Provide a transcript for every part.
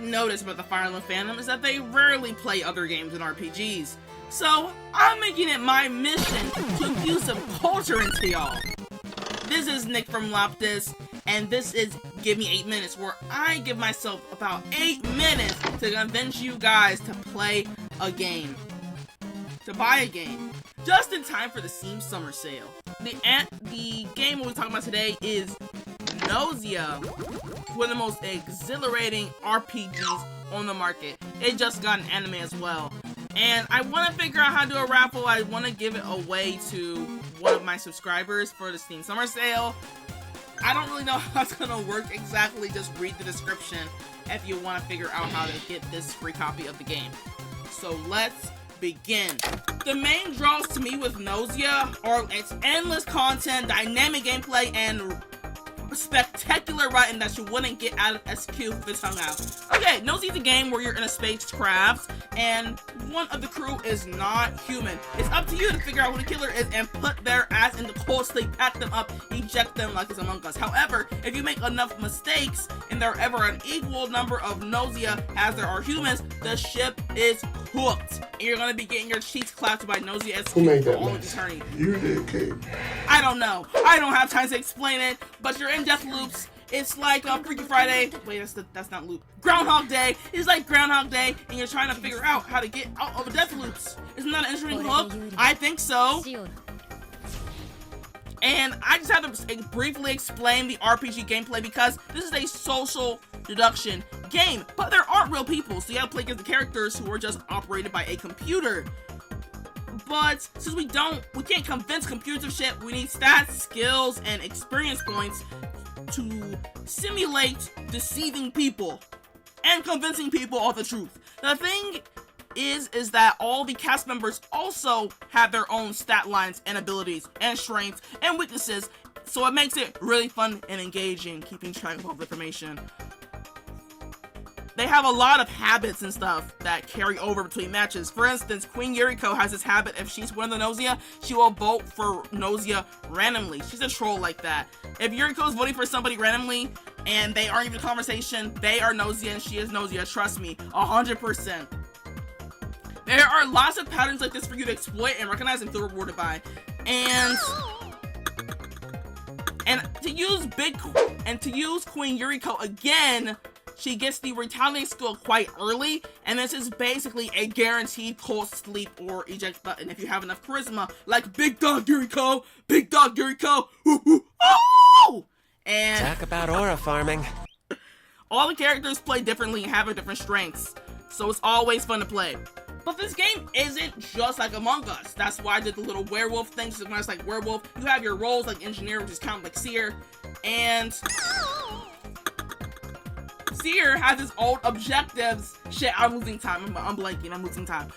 notice about the Fire Emblem fandom is that they rarely play other games and RPGs. So, I'm making it my mission to infuse some culture into y'all. This is Nick from Loptis, and this is Give Me 8 Minutes, where I give myself about 8 minutes to convince you guys to play a game. To buy a game. Just in time for the Steam Summer Sale. The game we're talking about today is Gnosia, one of the most exhilarating RPGs on the market. It just got an anime as well. And I want to figure out how to do a raffle. I want to give it away to one of my subscribers for the Steam Summer Sale. I don't really know how it's going to work exactly. Just read the description if you want to figure out how to get this free copy of the game. So let's begin. The main draws to me with Gnosia are its endless content, dynamic gameplay, and spectacular writing that you wouldn't get out of SQ if it's hung out. Okay, Gnosia is a game where you're in a spacecraft and one of the crew is not human. It's up to you to figure out who the killer is and put their ass into cold sleep, pack them up, eject them like it's Among Us. However, if you make enough mistakes and there are ever an equal number of Gnosia as there are humans, the ship is hooked. And you're gonna be getting your cheeks clapped by Gnosia SQ for all of eternity. You did, Kate. I don't know. I don't have time to explain it, but you're in death loops. It's like Freaky Friday. Wait, that's not loop. Groundhog Day. It's like Groundhog Day, and you're trying to figure out how to get out of the death loops. Isn't that an interesting hook? I think so. And I just have to briefly explain the RPG gameplay because this is a social deduction game, but there aren't real people, so you gotta play against the characters who are just operated by a computer. But since we can't convince computers of shit, we need stats, skills, and experience points to simulate deceiving people and convincing people of the truth. The thing is that all the cast members also have their own stat lines and abilities and strengths and weaknesses, so it makes it really fun and engaging keeping track of all the information. They have a lot of habits and stuff that carry over between matches. For instance, Queen Yuriko has this habit: if she's one of the Gnosia, she will vote for Gnosia randomly. She's a troll like that. If Yuriko is voting for somebody randomly and they aren't even in conversation, they are Gnosia and she is Gnosia. Trust me, 100%. There are lots of patterns like this for you to exploit and recognize and feel rewarded by. And to use Queen Yuriko again, she gets the retaliate skill quite early, and this is basically a guaranteed cold sleep or eject button if you have enough charisma, like Big Dog Yuriko, oh! And talk about aura farming. All the characters play differently and have their different strengths, so it's always fun to play. But this game isn't just like Among Us. That's why I did the little werewolf thing. So when it's like werewolf, you have your roles like engineer, which is kind of like seer, and Seer has his own objectives. Shit, I'm losing time. I'm blanking. I'm losing time.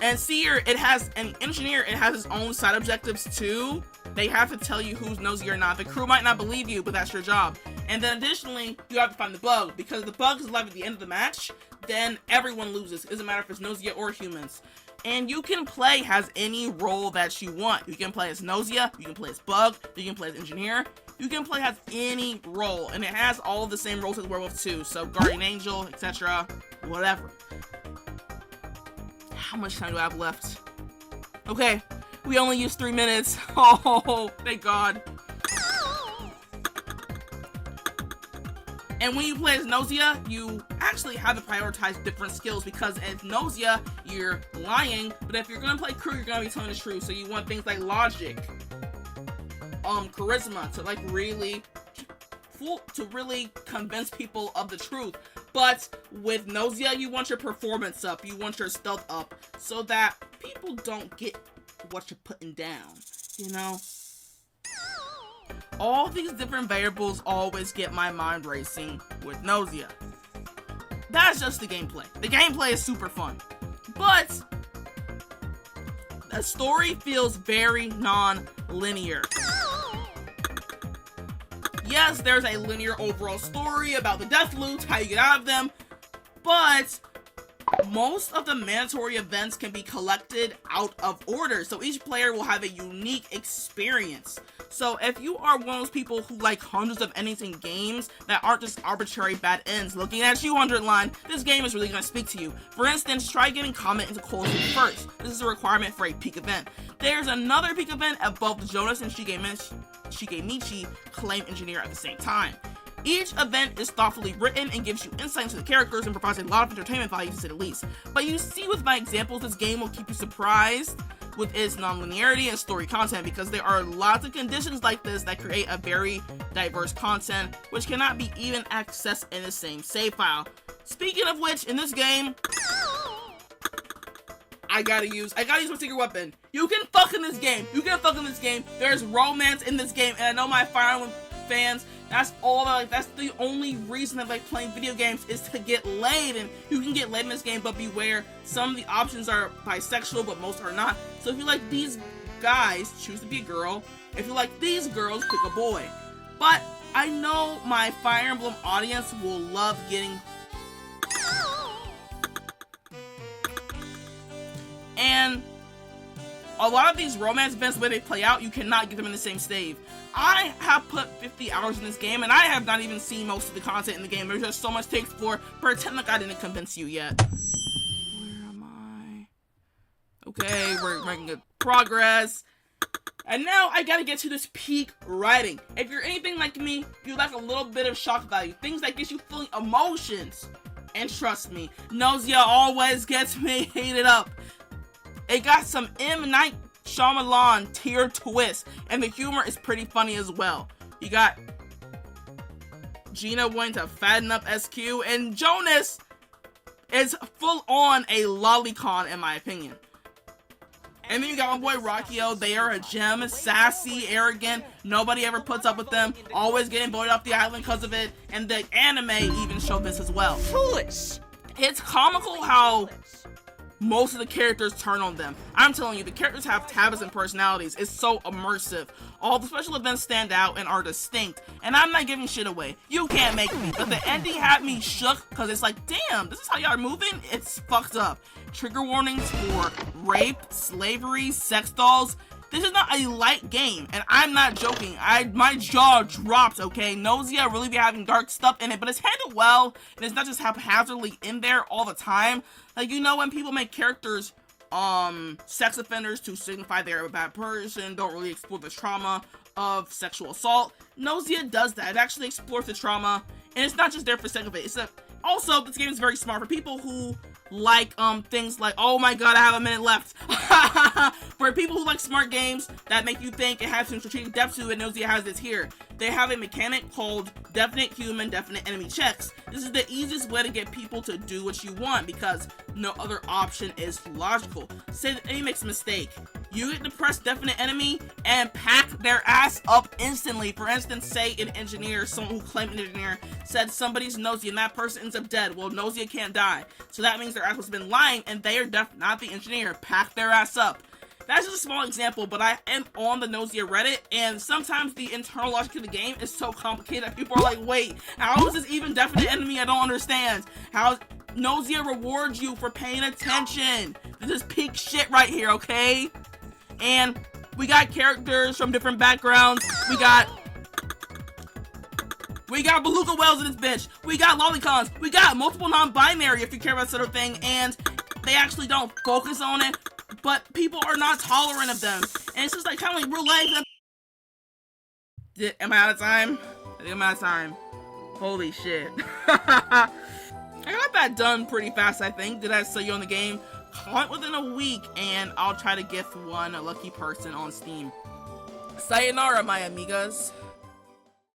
And Seer, engineer, it has its own side objectives too. They have to tell you who's nosy or not. The crew might not believe you, but that's your job. And then additionally, you have to find the bug, because the bug is alive at the end of the match. Then everyone loses. It doesn't matter if it's Gnosia or humans. And you can play as any role that you want. You can play as Gnosia, you can play as Bug, you can play as Engineer. You can play as any role, and it has all the same roles as Werewolf 2. So Guardian Angel, etc. Whatever. How much time do I have left? Okay, we only used 3 minutes. Oh, thank God. And when you play as Gnosia, you actually have to prioritize different skills, because as Gnosia, you're lying, but if you're gonna play crew, you're gonna be telling the truth. So you want things like logic, charisma, to like really convince people of the truth. But with Gnosia, you want your performance up, you want your stealth up, so that people don't get what you're putting down, you know? All these different variables always get my mind racing with Gnosia. That's just the gameplay. The gameplay is super fun, but the story feels very non-linear. Yes, there's a linear overall story about the death loops, how you get out of them, but Most of the mandatory events can be collected out of order, so each player will have a unique experience. So if you are one of those people who like hundreds of endings in games that aren't just arbitrary bad ends looking at you underline, this game is really going to speak to you. For instance, try getting Comet into Cold Soup first. This is a requirement for a peak event. There's another peak event at both Jonas and Shigemichi claim engineer at the same time. Each event is thoughtfully written and gives you insight into the characters and provides a lot of entertainment value to say the least. But you see with my examples, this game will keep you surprised with its non-linearity and story content, because there are lots of conditions like this that create a very diverse content which cannot be even accessed in the same save file. Speaking of which, in this game, I gotta use my secret weapon. You can fuck in this game. There's romance in this game, and I know my Fire Emblem fans, that's the only reason I like playing video games is to get laid, and you can get laid in this game, but beware, some of the options are bisexual, but most are not. So if you like these guys, choose to be a girl. If you like these girls, pick a boy. But I know my Fire Emblem audience will love getting... And a lot of these romance events, where they play out, you cannot get them in the same save. I have put 50 hours in this game, and I have not even seen most of the content in the game. There's just so much to explore. Pretend like I didn't convince you yet. Where am I? Okay, we're making good progress. And now I gotta get to this peak writing. If you're anything like me, you like a little bit of shock value. Things that get you feeling emotions. And trust me, Gnosia always gets me heated up. It got some M. Night Shyamalan tier twist, and the humor is pretty funny as well. You got Gina wanting to fatten up SQ, and Jonas is full on a lolicon in my opinion. And then you got my boy Rockio. They are a gem, sassy, arrogant, nobody ever puts up with them, always getting voted off the island because of it, and the anime even showed this as well. Foolish! It's comical how most of the characters turn on them. I'm telling you, the characters have habits and personalities. It's so immersive. All the special events stand out and are distinct, and I'm not giving shit away. You can't make me. But the ending had me shook, because it's like, damn, this is how y'all are moving? It's fucked up. Trigger warnings for rape, slavery, sex dolls. This is not a light game, and I'm not joking. My jaw dropped, okay? Gnosia really be having dark stuff in it, but it's handled well, and it's not just haphazardly in there all the time. Like, you know when people make characters, sex offenders to signify they're a bad person, don't really explore the trauma of sexual assault? Gnosia does that. It actually explores the trauma, and it's not just there for the sake of it. Also, this game is very smart for people who like things like, oh my god, I have a minute left. For people who like smart games that make you think it has some strategic depth to it, Gnosia has this here. They have a mechanic called definite human, definite enemy checks. This is the easiest way to get people to do what you want, because no other option is logical. Say that enemy makes a mistake, you get to press definite enemy and pack their ass up instantly. For instance, say an engineer, someone who claimed an engineer, said somebody's Gnosia and that person ends up dead. Well, Gnosia can't die, so that means their ass has been lying and they are not the engineer. Pack their ass up. That's just a small example, but I am on the Gnosia Reddit, and sometimes the internal logic of the game is so complicated that people are like, wait, how is this even definite enemy? I don't understand. How Gnosia rewards you for paying attention. This is peak shit right here, okay? And we got characters from different backgrounds. We got Beluga Whales in this bitch. We got lolicons. We got multiple non-binary, if you care about that sort of thing, and they actually don't focus on it, but people are not tolerant of them. And it's just like kind of like real life. Am I out of time? I think I'm out of time. Holy shit. I got that done pretty fast, I think. Did I sell you on the game? Comment within a week, and I'll try to gift one lucky person on Steam. Sayonara, my amigas.